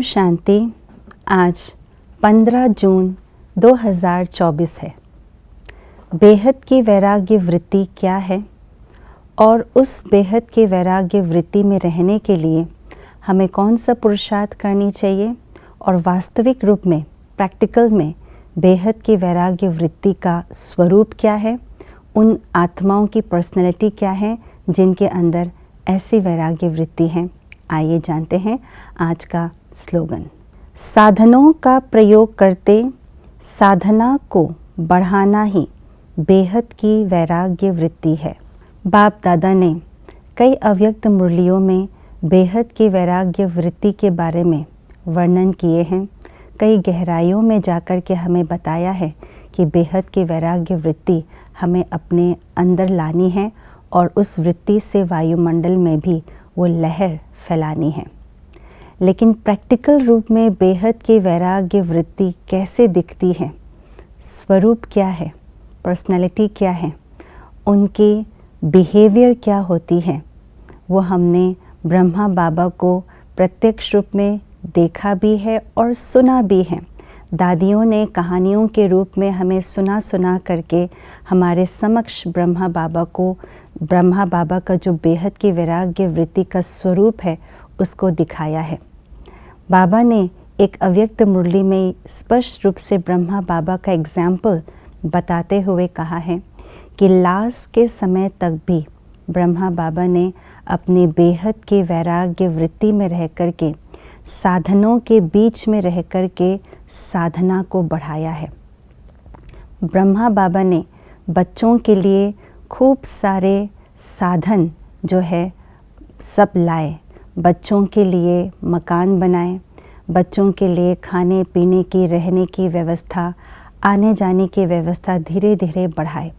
शांति। आज 15 जून 2024 है। बेहद की वैराग्य वृत्ति क्या है और उस बेहद की वैराग्य वृत्ति में रहने के लिए हमें कौन सा पुरुषार्थ करनी चाहिए और वास्तविक रूप में प्रैक्टिकल में बेहद की वैराग्य वृत्ति का स्वरूप क्या है, उन आत्माओं की पर्सनैलिटी क्या है जिनके अंदर ऐसी वैराग्य वृत्ति है। आइए जानते हैं आज का स्लोगन। साधनों का प्रयोग करते साधना को बढ़ाना ही बेहद की वैराग्य वृत्ति है। बाप दादा ने कई अव्यक्त मुरलियों में बेहद की वैराग्य वृत्ति के बारे में वर्णन किए हैं। कई गहराइयों में जाकर के हमें बताया है कि बेहद की वैराग्य वृत्ति हमें अपने अंदर लानी है और उस वृत्ति से वायुमंडल में भी वो लहर फैलानी है। लेकिन प्रैक्टिकल रूप में बेहद की वैराग्य वृत्ति कैसे दिखती है, स्वरूप क्या है, पर्सनालिटी क्या है, उनकी बिहेवियर क्या होती है, वो हमने ब्रह्मा बाबा को प्रत्यक्ष रूप में देखा भी है और सुना भी है। दादियों ने कहानियों के रूप में हमें सुना करके हमारे समक्ष ब्रह्मा बाबा का जो बेहद की वैराग्य वृत्ति का स्वरूप है उसको दिखाया है। बाबा ने एक अव्यक्त मुरली में स्पष्ट रूप से ब्रह्मा बाबा का एग्जाम्पल बताते हुए कहा है कि लास्ट के समय तक भी ब्रह्मा बाबा ने अपनी बेहद की वैराग्य वृत्ति में रह कर के साधनों के बीच में रह कर के साधना को बढ़ाया है। ब्रह्मा बाबा ने बच्चों के लिए खूब सारे साधन जो है सब लाए। बच्चों के लिए मकान बनाए, बच्चों के लिए खाने पीने की, रहने की व्यवस्था, आने जाने की व्यवस्था धीरे धीरे बढ़ाए।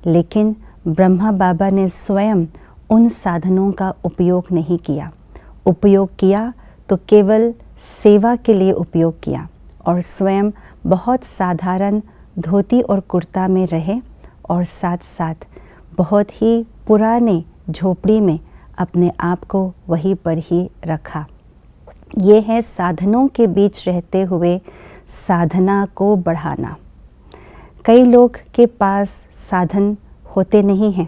लेकिन ब्रह्मा बाबा ने स्वयं उन साधनों का उपयोग नहीं किया। उपयोग किया तो केवल सेवा के लिए उपयोग किया और स्वयं बहुत साधारण धोती और कुर्ता में रहे और साथ साथ बहुत ही पुराने झोपड़ी में अपने आप को वहीं पर ही रखा। ये है साधनों के बीच रहते हुए साधना को बढ़ाना। कई लोग के पास साधन होते नहीं हैं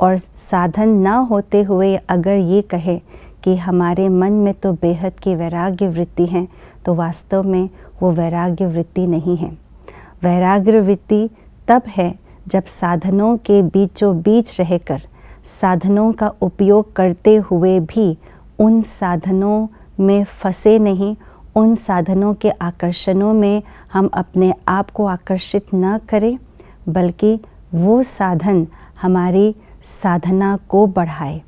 और साधन ना होते हुए अगर ये कहे कि हमारे मन में तो बेहद की वैराग्य वृत्ति है, तो वास्तव में वो वैराग्य वृत्ति नहीं है। वैराग्य वृत्ति तब है जब साधनों के बीचों बीच रहकर साधनों का उपयोग करते हुए भी उन साधनों में फंसे नहीं, उन साधनों के आकर्षणों में हम अपने आप को आकर्षित न करें, बल्कि वो साधन हमारी साधना को बढ़ाए।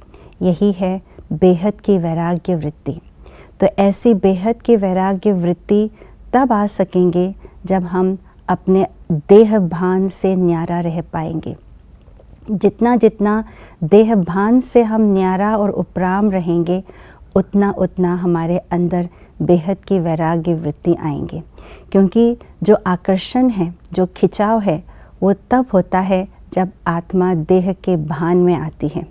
यही है बेहद की वैराग्य वृत्ति। तो ऐसी बेहद की वैराग्य वृत्ति तब आ सकेंगे जब हम अपने देह भान से न्यारा रह पाएंगे। जितना जितना देह भान से हम न्यारा और उपराम रहेंगे, उतना उतना हमारे अंदर बेहद की वैराग्य वृत्ति आएंगे। क्योंकि जो आकर्षण है, जो खिंचाव है, वो तब होता है जब आत्मा देह के भान में आती है।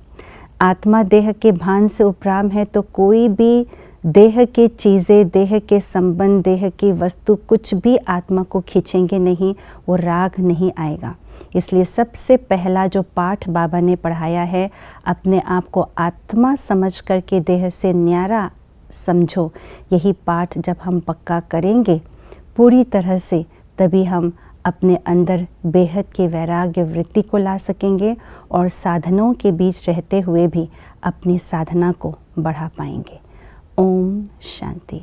आत्मा देह के भान से उपराम है तो कोई भी देह की चीज़ें, देह के संबंध, देह की वस्तु कुछ भी आत्मा को खींचेंगे नहीं, वो राग नहीं आएगा। इसलिए सबसे पहला जो पाठ बाबा ने पढ़ाया है, अपने आप को आत्मा समझ करके देह से न्यारा समझो। यही पाठ जब हम पक्का करेंगे पूरी तरह से, तभी हम अपने अंदर बेहद की वैराग्य वृत्ति को ला सकेंगे और साधनों के बीच रहते हुए भी अपनी साधना को बढ़ा पाएंगे। ओम शांति।